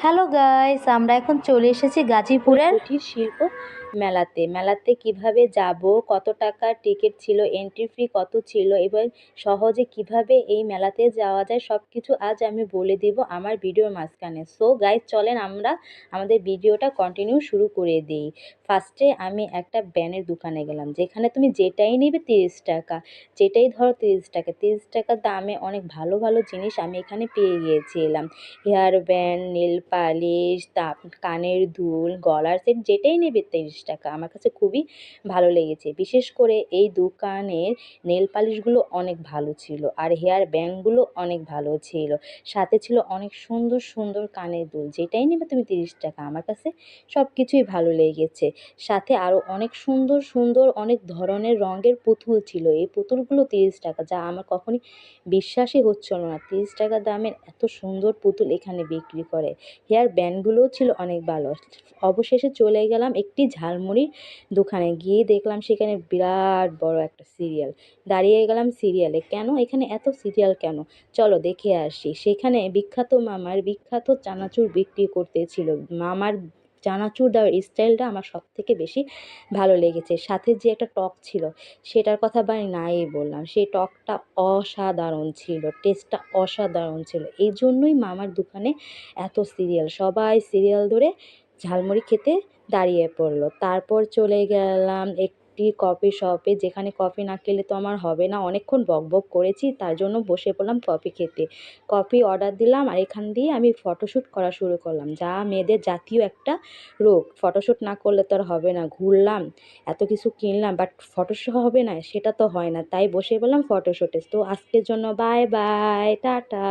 Hello guys, আমরা এখন চলে এসেছি গাজীপুরের কুটির শিল্প মেলাতে কিভাবে যাব, কত টাকা টিকিট ছিল, এন্ট্রি ফি কত ছিল এবং সহজে কিভাবে এই মেলাতে যাওয়া যায় সব কিছু আজ আমি বলে দিব আমার ভিডিওর মাঝখানে। সো গাইস, চলেন আমরা আমাদের ভিডিওটা কন্টিনিউ শুরু করে দিই। ফার্স্টে আমি একটা ব্যানের দোকানে গেলাম, যেখানে তুমি যেটাই নেবে 30 টাকা, যেটাই ধরো 30 টাকা। 30 টাকা দামে অনেক ভালো ভালো জিনিস আমি এখানে পেয়ে গিয়েছিলাম। হেয়ার ব্যান্ড, নেল পালিশ, কানের দুল, গলার সেট, যেটাই নেবে 30 টাকা। আমার কাছে খুবই ভালো লেগেছে। বিশেষ করে এই দোকানের নেল পালিশগুলো অনেক ভালো ছিল আর হেয়ার ব্যান্ডগুলো অনেক ভালো ছিল। সাথে ছিল অনেক সুন্দর সুন্দর কানের দুল, যেটাই নেবে তুমি 30 টাকা। আমার কাছে সব কিছুই ভালো লেগেছে। সাথে আরও অনেক সুন্দর সুন্দর অনেক ধরনের রঙের পুতুল ছিল। এই পুতুলগুলো 30 টাকা, যা আমার কখনই বিশ্বাসই হচ্ছিল না 30 টাকা দামের এত সুন্দর পুতুল এখানে বিক্রি করে। হেয়ার ব্যান্ডগুলোও ছিল অনেক ভালো। অবশেষে চলে গেলাম একটি ঝালমুড়ির দোকানে, গিয়ে দেখলাম সেখানে বিরাট বড় একটা সিরিয়াল। দাঁড়িয়ে গেলাম সিরিয়ালে, কেন এখানে এত সিরিয়াল কেন, চলো দেখে আসি। সেখানে বিখ্যাত মামার বিখ্যাত চানাচুর বিক্রি করতেছিল। মামার চানাচুর দেওয়ার স্টাইলটা আমার সব থেকে বেশি ভালো লেগেছে। সাথে যে একটা টক ছিল, সেটার কথা নাই বললাম, সেই টকটা অসাধারণ ছিল, টেস্টটা অসাধারণ ছিল। এই জন্যই মামার দোকানে এত সিরিয়াল, সবাই সিরিয়াল ধরে ঝালমুড়ি খেতে দাঁড়িয়ে পড়লো। তারপর চলে গেলাম একটি কফি শপে, যেখানে কফি না খেলে তো আমার হবে না। অনেকক্ষণ বকবক করেছি, তার জন্য বসে পড়লাম কফি খেতে। কফি অর্ডার দিলাম আর এখান দিয়ে আমি ফটোশ্যুট করা শুরু করলাম, যা মেয়েদের জাতীয় একটা রোগ। ফটোশ্যুট না করলে তো আর হবে না। ঘুরলাম, এত কিছু কিনলাম, বাট ফটোশ্যুট হবে না, সেটা তো হয় না। তাই বসে বললাম ফটোশ্যুটে। তো আজকের জন্য বাই বাই, টাটা।